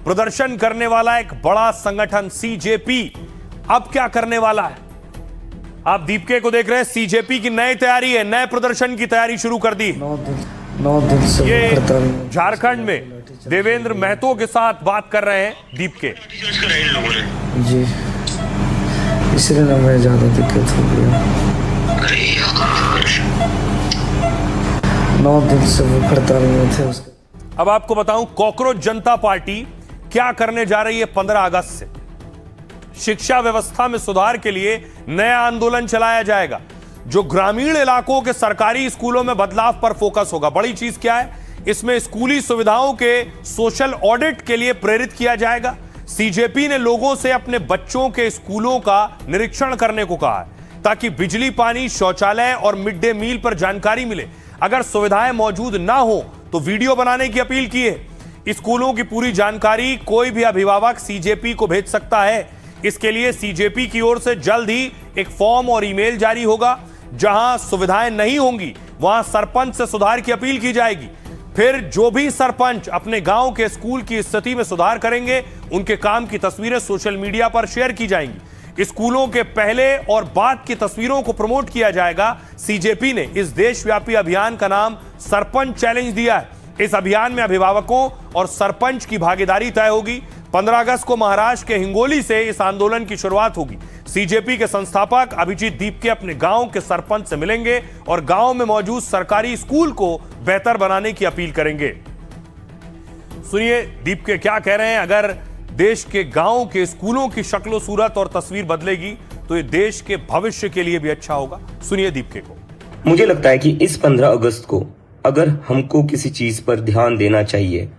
प्रदर्शन करने वाला एक बड़ा संगठन सीजेपी अब क्या करने वाला है? आप दीपके को देख रहे हैं। सीजेपी की नई तैयारी है, नए प्रदर्शन की तैयारी शुरू कर दी। 9 दिन से ये झारखंड में देवेंद्र महतो के साथ बात कर रहे हैं दीपके जी, इसलिए ना मैं ज्यादा दिक्कत हो गया। 9 दिन से वो हड़ताल में थे। उसके अब आपको बताऊं कॉकरोच जनता पार्टी क्या करने जा रही है 15 अगस्त से। शिक्षा व्यवस्था में सुधार के लिए नया आंदोलन चलाया जाएगा जो ग्रामीण इलाकों के सरकारी स्कूलों में बदलाव पर फोकस होगा। बड़ी चीज क्या है, इसमें स्कूली सुविधाओं के सोशल ऑडिट के लिए प्रेरित किया जाएगा। सीजेपी ने लोगों से अपने बच्चों के स्कूलों का निरीक्षण करने को कहा है ताकि बिजली, पानी, शौचालय और मिड डे मील पर जानकारी मिले। अगर सुविधाएं मौजूद ना हो तो वीडियो बनाने की अपील की है। स्कूलों की पूरी जानकारी कोई भी अभिभावक सीजेपी को भेज सकता है। इसके लिए सीजेपी की ओर से जल्द ही एक फॉर्म और ईमेल जारी होगा। जहां सुविधाएं नहीं होंगी वहां सरपंच से सुधार की अपील की जाएगी। फिर जो भी सरपंच अपने गांव के स्कूल की स्थिति में सुधार करेंगे उनके काम की तस्वीरें सोशल मीडिया पर शेयर की जाएंगी। स्कूलों के पहले और बाद की तस्वीरों को प्रमोट किया जाएगा। सीजेपी ने इस देशव्यापी अभियान का नाम सरपंच चैलेंज दिया है। इस अभियान में अभिभावकों और सरपंच की भागीदारी तय होगी। 15 अगस्त को महाराष्ट्र के हिंगोली से इस आंदोलन की शुरुआत होगी। सीजेपी के संस्थापक अभिजीत दीपके अपने गांव के सरपंच से मिलेंगे और गांव में मौजूद सरकारी स्कूल को बेहतर बनाने की अपील करेंगे। सुनिए दीपके क्या कह रहे हैं। अगर देश के गांव के स्कूलों की शक्ल सूरत और तस्वीर बदलेगी तो ये देश के भविष्य के लिए भी अच्छा होगा। सुनिए दीपके को। मुझे लगता है कि इस 15 अगस्त को अगर हमको किसी चीज पर ध्यान देना चाहिए,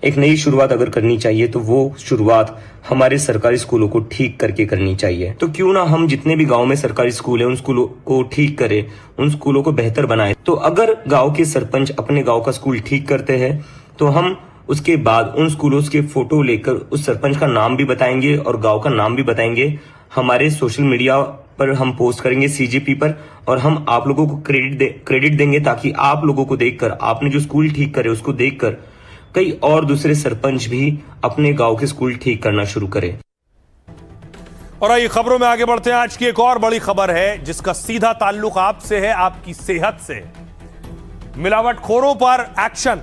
एक नई शुरुआत अगर करनी चाहिए, तो वो शुरुआत हमारे सरकारी स्कूलों को ठीक करके करनी चाहिए। तो क्यों ना हम जितने भी गांव में सरकारी स्कूल है उन स्कूलों को ठीक करें, उन स्कूलों को बेहतर बनाएं। तो अगर गांव के सरपंच अपने गांव का स्कूल ठीक करते हैं तो हम उसके बाद उन स्कूलों के फोटो लेकर उस सरपंच का नाम भी बताएंगे और गांव का नाम भी बताएंगे। हमारे सोशल मीडिया पर हम पोस्ट करेंगे सीजेपी पर, और हम आप लोगों को क्रेडिट देंगे ताकि आप लोगों को देखकर, आपने जो स्कूल ठीक करे उसको देखकर कई और दूसरे सरपंच भी अपने गांव के स्कूल ठीक करना शुरू करें। और आइए खबरों में आगे बढ़ते हैं। आज की एक और बड़ी खबर है जिसका सीधा ताल्लुक आपसे है, आपकी सेहत से। मिलावटखोरों पर एक्शन।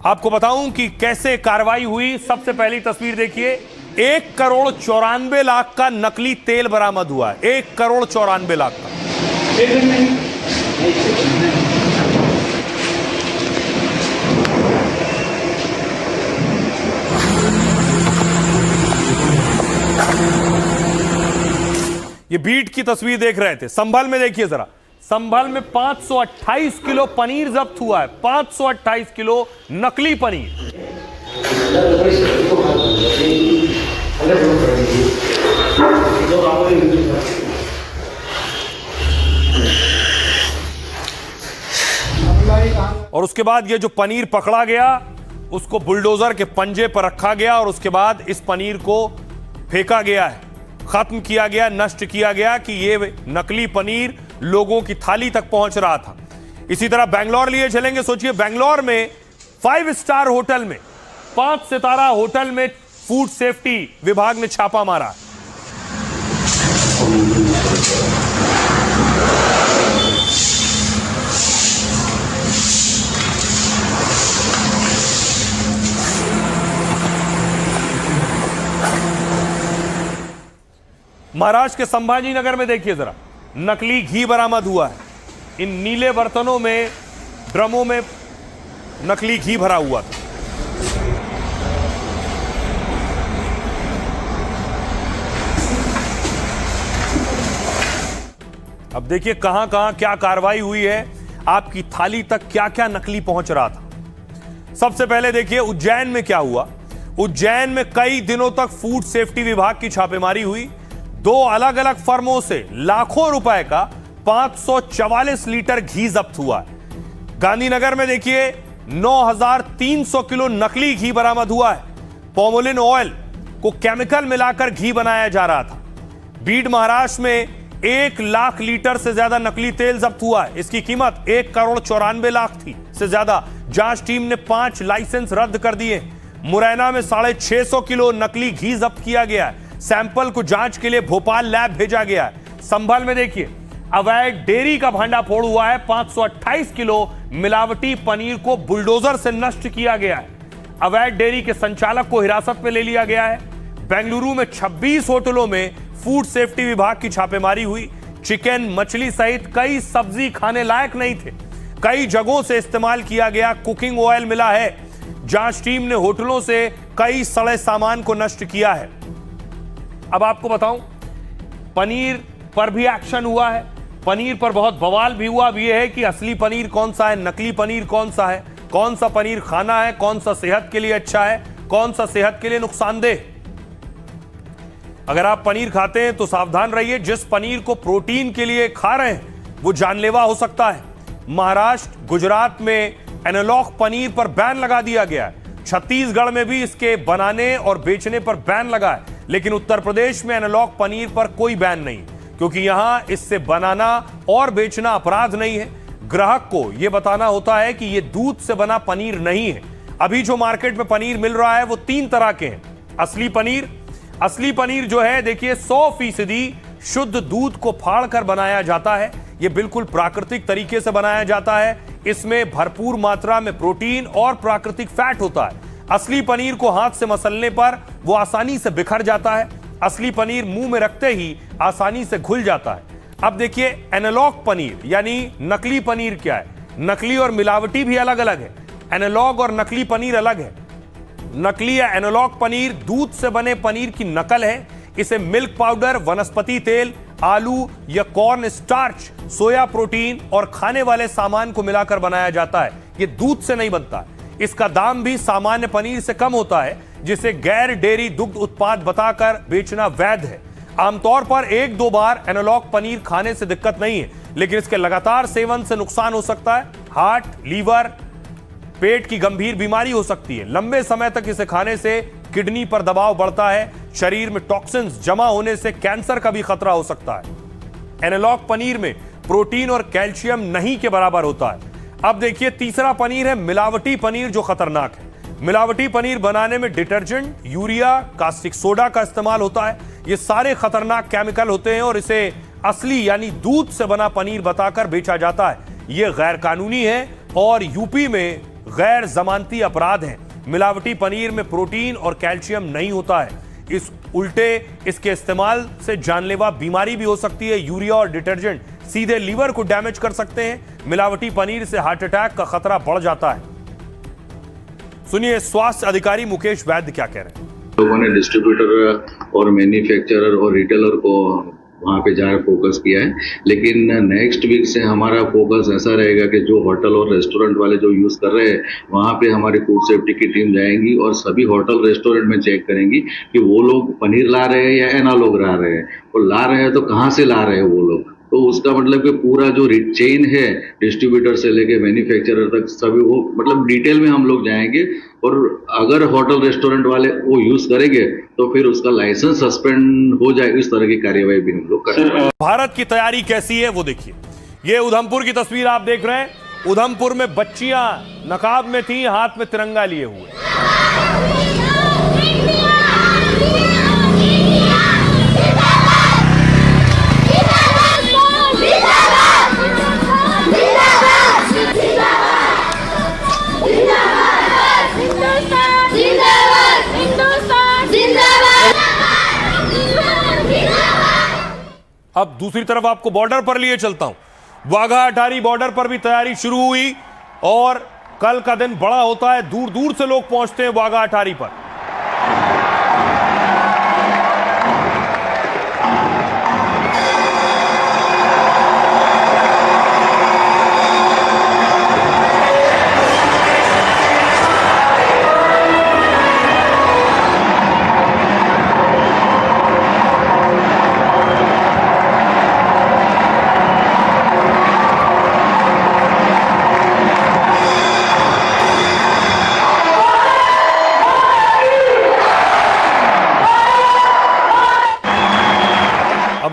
आपको बताऊं कि कैसे कार्रवाई हुई। सबसे पहली तस्वीर देखिए। 1,94,00,000 का नकली तेल बरामद हुआ है। 1,94,00,000 का। ये बीट की तस्वीर देख रहे थे। संभल में देखिए जरा। संभल में 528 किलो पनीर जब्त हुआ है। 528 किलो नकली पनीर। और उसके बाद ये जो पनीर पकड़ा गया उसको बुलडोजर के पंजे पर रखा गया और उसके बाद इस पनीर को फेंका गया है, खत्म किया गया, नष्ट किया गया कि ये नकली पनीर लोगों की थाली तक पहुंच रहा था। इसी तरह बेंगलोर लिए चलेंगे। सोचिए बेंगलोर में 5 स्टार होटल में, 5 सितारा होटल में फूड सेफ्टी विभाग ने छापा मारा। महाराष्ट्र के संभाजी नगर में देखिए जरा, नकली घी बरामद हुआ है। इन नीले बर्तनों में, ड्रमों में नकली घी भरा हुआ था। अब देखिए कहां कहां क्या कार्रवाई हुई है, आपकी थाली तक क्या क्या नकली पहुंच रहा था। सबसे पहले देखिए उज्जैन में क्या हुआ। उज्जैन में कई दिनों तक फूड सेफ्टी विभाग की छापेमारी हुई। 2 अलग अलग फर्मों से लाखों रुपए का 544 लीटर घी जब्त हुआ है। गांधीनगर में देखिए 9,300 किलो नकली घी बरामद हुआ है। पॉमोलिन ऑयल को केमिकल मिलाकर घी बनाया जा रहा था। बीड महाराष्ट्र में 1 लाख लीटर से ज्यादा नकली तेल जब्त हुआ है। इसकी कीमत 1,94,00,000 थी से ज्यादा। जांच टीम ने 5 लाइसेंस रद्द कर दिए। मुरैना में 650 किलो नकली घी जब्त किया गया है। सैंपल को जांच के लिए भोपाल लैब भेजा गया है। संभल में देखिए, अवैध डेयरी का भांडाफोड़ हुआ है। 528 किलो मिलावटी पनीर को बुलडोजर से नष्ट किया गया है। अवैध डेयरी के संचालक को हिरासत में ले लिया गया है। बेंगलुरु में 26 होटलों में फूड सेफ्टी विभाग की छापेमारी हुई। चिकन, मछली सहित कई सब्जी खाने लायक नहीं थे। कई जगहों से इस्तेमाल किया गया कुकिंग ऑयल मिला है। जांच टीम ने होटलों से कई सड़े सामान को नष्ट किया है। अब आपको बताऊं, पनीर पर भी एक्शन हुआ है। पनीर पर बहुत बवाल भी हुआ। अब यह है कि असली पनीर कौन सा है, नकली पनीर कौन सा है, कौन सा पनीर खाना है, कौन सा सेहत के लिए अच्छा है, कौन सा सेहत के लिए नुकसानदेह। अगर आप पनीर खाते हैं तो सावधान रहिए। जिस पनीर को प्रोटीन के लिए खा रहे हैं वो जानलेवा हो सकता है। महाराष्ट्र, गुजरात में एनालॉग पनीर पर बैन लगा दिया गया है। छत्तीसगढ़ में भी इसके बनाने और बेचने पर बैन लगा है। लेकिन उत्तर प्रदेश में एनालॉग पनीर पर कोई बैन नहीं, क्योंकि यहां इससे बनाना और बेचना अपराध नहीं है। ग्राहक को यह बताना होता है कि यह दूध से बना पनीर नहीं है। अभी जो मार्केट में पनीर मिल रहा है वो 3 तरह के हैं। असली पनीर जो है, देखिए, 100% शुद्ध दूध को फाड़कर बनाया जाता है। यह बिल्कुल प्राकृतिक तरीके से बनाया जाता है। इसमें भरपूर मात्रा में प्रोटीन और प्राकृतिक फैट होता है। असली पनीर को हाथ से मसलने पर वो आसानी से बिखर जाता है। असली पनीर मुंह में रखते ही आसानी से घुल जाता है। अब देखिए, एनालॉग पनीर यानी नकली पनीर क्या है। नकली और मिलावटी भी अलग अलग है। एनालॉग और नकली पनीर अलग है। नकली या एनालॉग पनीर दूध से बने पनीर की नकल है। इसे मिल्क पाउडर, वनस्पति तेल, आलू या कॉर्न स्टार्च, सोया प्रोटीन और खाने वाले सामान को मिलाकर बनाया जाता है। यह दूध से नहीं बनता। इसका दाम भी सामान्य पनीर से कम होता है, जिसे गैर डेयरी दुग्ध उत्पाद बताकर बेचना वैध है। आमतौर पर 1-2 बार एनालॉग पनीर खाने से दिक्कत नहीं है, लेकिन इसके लगातार सेवन से नुकसान हो सकता है। हार्ट, लीवर, पेट की गंभीर बीमारी हो सकती है। लंबे समय तक इसे खाने से किडनी पर दबाव बढ़ता है। शरीर में टॉक्सिन्स जमा होने से कैंसर का भी खतरा हो सकता है। एनालॉग पनीर में प्रोटीन और कैल्शियम नहीं के बराबर होता है। अब देखिए, तीसरा पनीर है मिलावटी पनीर, जो खतरनाक है। मिलावटी पनीर बनाने में डिटर्जेंट, यूरिया, कास्टिक सोडा का इस्तेमाल होता है। ये सारे खतरनाक केमिकल होते हैं और इसे असली यानी दूध से बना पनीर बताकर बेचा जाता है। यह गैर कानूनी है और यूपी में गैर जमानती अपराध है। मिलावटी पनीर में प्रोटीन और कैल्शियम नहीं होता है। इस उल्टे इसके इस्तेमाल से जानलेवा बीमारी भी हो सकती है। यूरिया और डिटर्जेंट सीधे लीवर को डैमेज कर सकते हैं। मिलावटी पनीर से हार्ट अटैक का खतरा बढ़ जाता है। सुनिए स्वास्थ्य अधिकारी मुकेश वैद्य क्या कह रहे हैं। लोगों ने डिस्ट्रीब्यूटर और मैन्युफैक्चरर और रिटेलर को वहाँ पे ज़्यादा फोकस किया है, लेकिन नेक्स्ट वीक से हमारा फोकस ऐसा रहेगा कि जो होटल और रेस्टोरेंट वाले जो यूज़ कर रहे हैं वहाँ पे हमारी फूड सेफ्टी की टीम जाएंगी और सभी होटल रेस्टोरेंट में चेक करेंगी कि वो लोग पनीर ला रहे हैं या एनालॉग ला रहे हैं, और ला रहे हैं तो कहाँ से ला रहे हैं वो लोग। तो उसका मतलब कि पूरा जो चेन है डिस्ट्रीब्यूटर से लेके मैन्युफैक्चरर तक सभी वो मतलब डिटेल में हम लोग जाएंगे, और अगर होटल रेस्टोरेंट वाले वो यूज करेंगे तो फिर उसका लाइसेंस सस्पेंड हो जाए। इस तरह की कार्यवाही भी हम लोग करेंगे। भारत की तैयारी कैसी है वो देखिए। ये उधमपुर की तस्वीर आप देख रहे हैं। उधमपुर में बच्चियां नकाब में थी, हाथ में तिरंगा लिए हुए। अब दूसरी तरफ आपको बॉर्डर पर लिए चलता हूं। वाघा अटारी बॉर्डर पर भी तैयारी शुरू हुई और कल का दिन बड़ा होता है। दूर दूर से लोग पहुंचते हैं वाघा अटारी पर।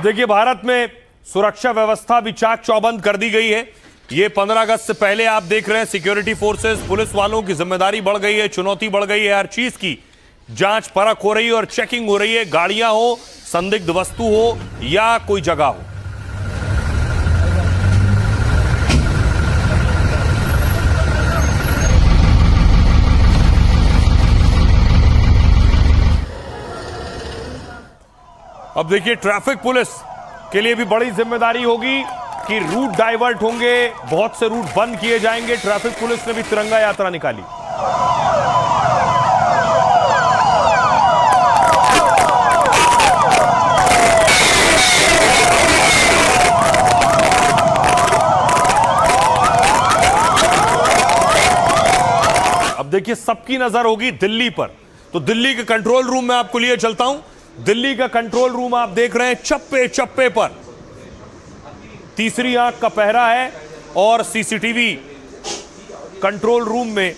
देखिए, भारत में सुरक्षा व्यवस्था भी चाक चौबंद कर दी गई है। ये 15 अगस्त से पहले आप देख रहे हैं सिक्योरिटी फोर्सेस, पुलिस वालों की जिम्मेदारी बढ़ गई है, चुनौती बढ़ गई है, हर चीज की जांच परख हो रही है और चेकिंग हो रही है, गाड़ियां हो, संदिग्ध वस्तु हो या कोई जगह हो। अब देखिए ट्रैफिक पुलिस के लिए भी बड़ी जिम्मेदारी होगी कि रूट डाइवर्ट होंगे, बहुत से रूट बंद किए जाएंगे। ट्रैफिक पुलिस ने भी तिरंगा यात्रा निकाली। अब देखिए सबकी नजर होगी दिल्ली पर, तो दिल्ली के कंट्रोल रूम में आपको लिए चलता हूं। दिल्ली का कंट्रोल रूम आप देख रहे हैं, चप्पे चप्पे पर तीसरी आंख का पहरा है और सीसीटीवी कंट्रोल रूम में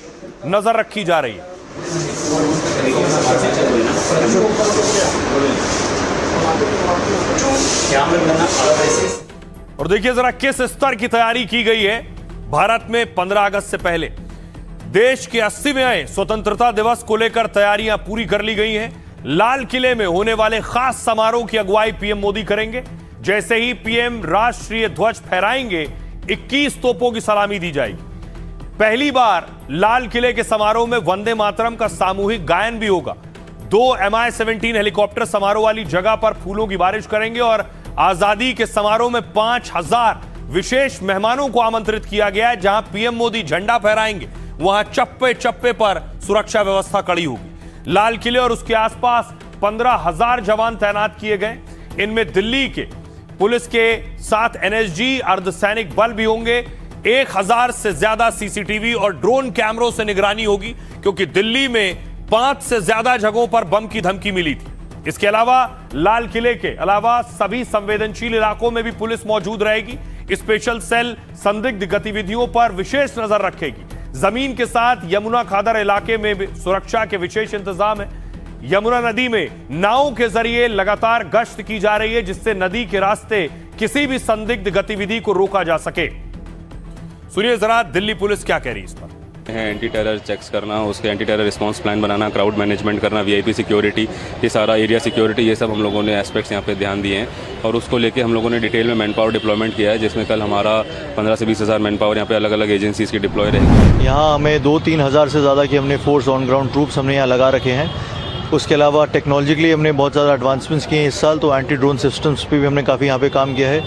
नजर रखी जा रही है। और देखिए जरा किस स्तर की तैयारी की गई है भारत में 15 अगस्त से पहले। देश के 80वें स्वतंत्रता दिवस को लेकर तैयारियां पूरी कर ली गई हैं। लाल किले में होने वाले खास समारोह की अगुवाई पीएम मोदी करेंगे। जैसे ही पीएम राष्ट्रीय ध्वज फहराएंगे, 21 तोपों की सलामी दी जाएगी। पहली बार लाल किले के समारोह में वंदे मातरम का सामूहिक गायन भी होगा। 2 MI-17 हेलीकॉप्टर समारोह वाली जगह पर फूलों की बारिश करेंगे और आजादी के समारोह में 5000 विशेष मेहमानों को आमंत्रित किया गया है। जहां पीएम मोदी झंडा फहराएंगे, वहां चप्पे चप्पे पर सुरक्षा व्यवस्था कड़ी होगी। लाल किले और उसके आसपास 15,000 जवान तैनात किए गए। इनमें दिल्ली के पुलिस के साथ NSG अर्धसैनिक बल भी होंगे। 1000 से ज्यादा सीसीटीवी और ड्रोन कैमरों से निगरानी होगी, क्योंकि दिल्ली में 5 से ज्यादा जगहों पर बम की धमकी मिली थी। इसके अलावा लाल किले के अलावा सभी संवेदनशील इलाकों में भी पुलिस मौजूद रहेगी। स्पेशल सेल संदिग्ध गतिविधियों पर विशेष नजर रखेगी। जमीन के साथ यमुना खादर इलाके में भी सुरक्षा के विशेष इंतजाम है। यमुना नदी में नावों के जरिए लगातार गश्त की जा रही है, जिससे नदी के रास्ते किसी भी संदिग्ध गतिविधि को रोका जा सके। सुनिए जरा दिल्ली पुलिस क्या कह रही है इस पर। एंटी टेरर चेक्स करना, उसके एंटी टेरर रिस्पांस प्लान बनाना, क्राउड मैनेजमेंट करना, वीआईपी सिक्योरिटी, ये सारा एरिया सिक्योरिटी, ये सब हम लोगों ने एस्पेक्ट्स यहाँ पे ध्यान दिए हैं और उसको लेके हम लोगों ने डिटेल में मैन पावर डिप्लॉयमेंट किया है, जिसमें कल हमारा 15 से 20 हज़ार मैन पावर यहाँ पे अलग अलग एजेंसीज की डिप्लॉय रहेगी। यहाँ हमें 2-3 हज़ार से ज़्यादा की हमने फोर्स ऑन ग्राउंड ट्रूप्स हमने यहाँ लगा रखे हैं। उसके अलावा टेक्नोलॉजिकली हमने बहुत ज़्यादा एडवांसमेंट्स किए हैं इस साल, तो एंटी ड्रोन सिस्टम्स पे भी हमने काफ़ी यहाँ पे काम किया है।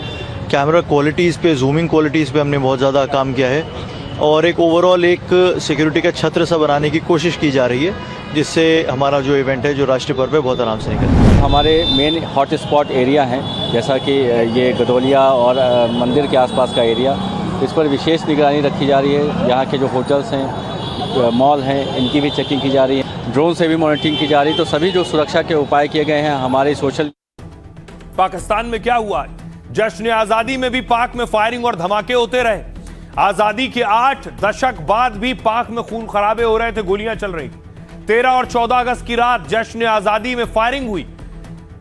कैमरा क्वालिटीज़ पे, जूमिंग क्वालिटीज़ पे हमने बहुत ज़्यादा काम किया है और एक ओवरऑल एक सिक्योरिटी का छत्र सा बनाने की कोशिश की जा रही है, जिससे हमारा जो इवेंट है, जो राष्ट्रीय पर्व है, बहुत आराम से निकले। हमारे मेन हॉट स्पॉट एरिया हैं, जैसा कि ये गदोलिया और मंदिर के आसपास का एरिया, इस पर विशेष निगरानी रखी जा रही है। यहाँ के जो होटल्स हैं, मॉल हैं, इनकी भी चेकिंग की जा रही है। ड्रोन से भी मॉनिटरिंग की जा रही है। तो सभी जो सुरक्षा के उपाय किए गए हैं हमारे सोशल। पाकिस्तान में क्या हुआ? जश्न आजादी में भी पाक में फायरिंग और धमाके होते रहे। आजादी के 8 दशक बाद भी पाक में खून खराबे हो रहे थे, गोलियां चल रही थी। 13 और 14 अगस्त की रात जश्न आजादी में फायरिंग हुई।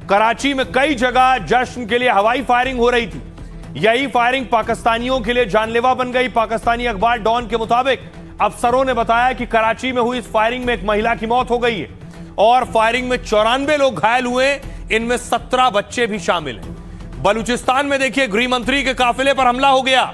कराची में कई जगह जश्न के लिए हवाई फायरिंग हो रही थी। यही फायरिंग पाकिस्तानियों के लिए जानलेवा बन गई। पाकिस्तानी अखबार डॉन के मुताबिक अफसरों ने बताया कि कराची में हुई इस फायरिंग में एक महिला की मौत हो गई है और फायरिंग में 94 लोग घायल हुए, इनमें 17 बच्चे भी शामिल हैं। बलूचिस्तान में देखिए गृह मंत्री के काफिले पर हमला हो गया।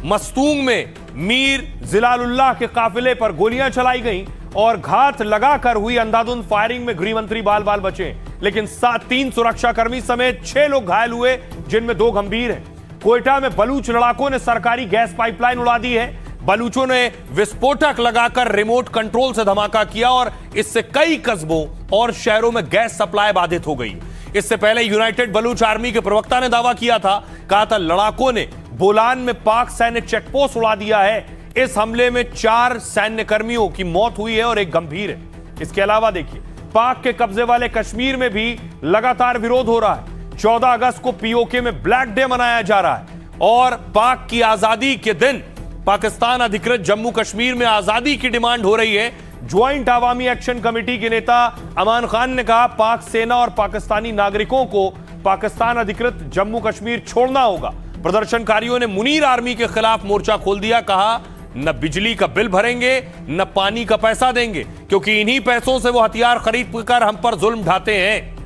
मस्तूंग में मीर जिलालुल्लाह के काफिले पर गोलियां चलाई गईं और घात लगाकर हुई अंधाधुंध फायरिंग में गृह मंत्री बाल बाल बचे, लेकिन 3 सुरक्षाकर्मी समेत 6 लोग घायल हुए, जिनमें 2 गंभीर हैं। कोयटा में बलूच लड़ाकों ने सरकारी गैस पाइपलाइन उड़ा दी है। बलूचों ने विस्फोटक लगाकर रिमोट कंट्रोल से धमाका किया और इससे कई कस्बों और शहरों में गैस सप्लाई बाधित हो गई। इससे पहले यूनाइटेड बलूच आर्मी के प्रवक्ता ने दावा किया था, कहा था लड़ाकों ने बोलान में पाक सैन्य चेकपोस्ट उड़ा दिया है। इस हमले में 4 सैन्य कर्मियों की मौत हुई है और 1 गंभीर है। इसके अलावा देखिए पाक के कब्जे वाले कश्मीर में भी लगातार विरोध हो रहा है। 14 अगस्त को पीओके में ब्लैक डे मनाया जा रहा है और पाक की आजादी के दिन पाकिस्तान अधिकृत जम्मू कश्मीर में आजादी की डिमांड हो रही है। ज्वाइंट अवामी एक्शन कमेटी के नेता अमान खान ने कहा, पाक सेना और पाकिस्तानी नागरिकों को पाकिस्तान अधिकृत जम्मू कश्मीर छोड़ना होगा। प्रदर्शनकारियों ने मुनीर आर्मी के खिलाफ मोर्चा खोल दिया। कहा न बिजली का बिल भरेंगे न पानी का पैसा देंगे, क्योंकि इन्हीं पैसों से वो हथियार खरीद कर हम पर जुल्म ढाते हैं।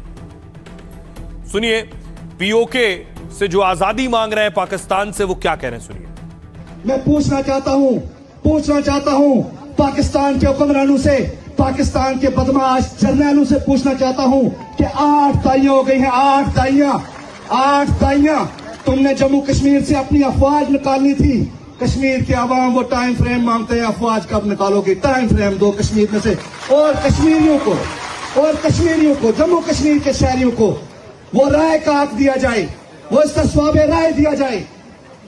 सुनिए पीओके से जो आजादी मांग रहे हैं पाकिस्तान से, वो क्या कह रहे हैं, सुनिए। मैं पूछना चाहता हूं पाकिस्तान के हुक्मरानों से, पाकिस्तान के बदमाश जर्नैलों से पूछना चाहता हूं कि 8 दाइयां हो गई हैं, 8 दाइयां। तुमने जम्मू कश्मीर से अपनी अफवाज निकालनी थी। कश्मीर के अवाम वो टाइम फ्रेम मांगते हैं, अफवाज कब निकालोगे? टाइम फ्रेम दो कश्मीर में से। और कश्मीरियों को जम्मू कश्मीर के शहरियों को वो राय का हक दिया जाए, वो इस्तिस्वाब राय दिया जाए,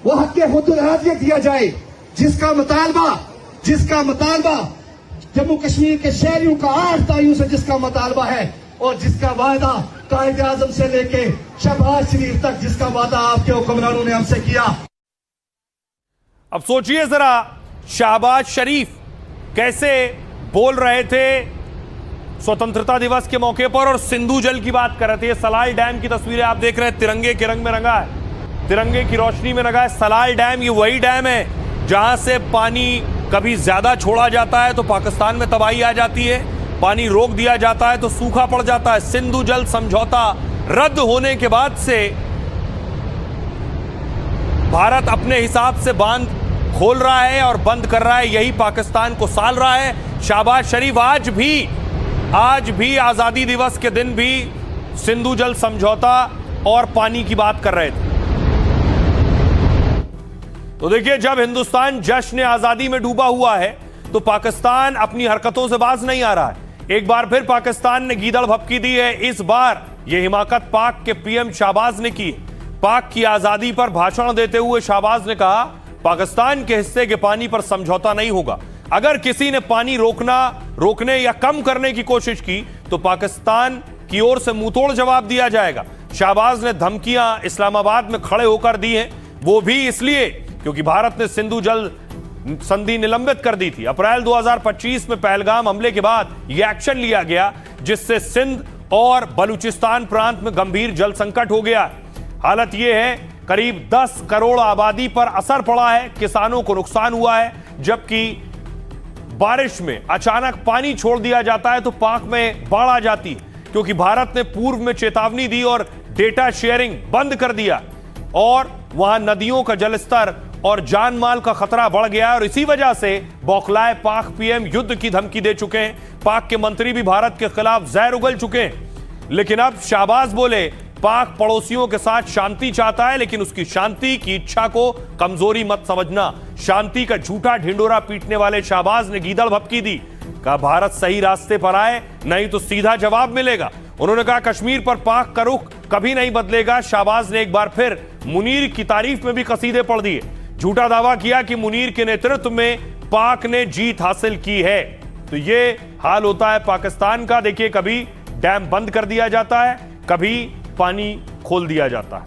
वो हक हुर्रियत दिया जाए, जिसका मुतालबा जम्मू कश्मीर के शहरियों का 8 तारीखों से जिसका मुतालबा है, और जिसका वादा कायदे आजम से लेके शहबाज शरीफ तक जिसका वादा आपके हुक्मरानों ने हमसे किया। अब सोचिए जरा, शहबाज शरीफ कैसे बोल रहे थे स्वतंत्रता दिवस के मौके पर और सिंधु जल की बात कर रहे थे। ये सलाल डैम की तस्वीरें आप देख रहे हैं, तिरंगे के रंग में रंगा है, तिरंगे की रोशनी में रंगा है। सलाल डैम ये वही डैम है जहां से पानी कभी ज्यादा छोड़ा जाता है तो पाकिस्तान में तबाही आ जाती है, पानी रोक दिया जाता है तो सूखा पड़ जाता है। सिंधु जल समझौता रद्द होने के बाद से भारत अपने हिसाब से बांध खोल रहा है और बंद कर रहा है, यही पाकिस्तान को साल रहा है। शहबाज शरीफ आज भी आजादी दिवस के दिन भी सिंधु जल समझौता और पानी की बात कर रहे थे। तो देखिए, जब हिंदुस्तान जश्न आजादी में डूबा हुआ है तो पाकिस्तान अपनी हरकतों से बाज नहीं आ रहा है। एक बार फिर पाकिस्तान ने गीदड़ भपकी दी है। इस बार यह हिमाकत पाक के पीएम शहबाज ने की। पाक की आजादी पर भाषण देते हुए शहबाज ने कहा, पाकिस्तान के हिस्से के पानी पर समझौता नहीं होगा। अगर किसी ने पानी रोकने या कम करने की कोशिश की तो पाकिस्तान की ओर से मुंहतोड़ जवाब दिया जाएगा। शहबाज ने धमकियां इस्लामाबाद में खड़े होकर दी हैं, वो भी इसलिए क्योंकि भारत ने सिंधु जल संधि निलंबित कर दी थी। अप्रैल 2025 में पहलगाम हमले के बाद यह एक्शन लिया गया, जिससे सिंध और बलूचिस्तान प्रांत में गंभीर जल संकट हो गया। हालत यह है, करीब 10 करोड़ आबादी पर असर पड़ा है, किसानों को नुकसान हुआ है। जबकि बारिश में अचानक पानी छोड़ दिया जाता है तो पाक में बाढ़ आ जाती है, क्योंकि भारत ने पूर्व में चेतावनी दी और डेटा शेयरिंग बंद कर दिया, और वहां नदियों का जलस्तर और जान माल का खतरा बढ़ गया। और इसी वजह से बौखलाए पाक पीएम युद्ध की धमकी दे चुके हैं। पाक के मंत्री भी भारत के खिलाफ जहर उगल चुके हैं। लेकिन अब शहबाज बोले, पाक पड़ोसियों के साथ शांति चाहता है, लेकिन उसकी शांति की इच्छा को कमजोरी मत समझना। शांति का झूठा ढिंडोरा पीटने वाले शहबाज ने गीदड़ भपकी दी। कहा, भारत सही रास्ते पर आए, नहीं तो सीधा जवाब मिलेगा। उन्होंने कहा, कश्मीर पर पाक का रुख कभी नहीं बदलेगा। शहबाज ने एक बार फिर मुनीर की तारीफ में भी कसीदे पढ़ दिए। झूठा दावा किया कि मुनीर के नेतृत्व में पाक ने जीत हासिल की है। तो ये हाल होता है पाकिस्तान का। देखिए, कभी डैम बंद कर दिया जाता है, कभी पानी खोल दिया जाता है।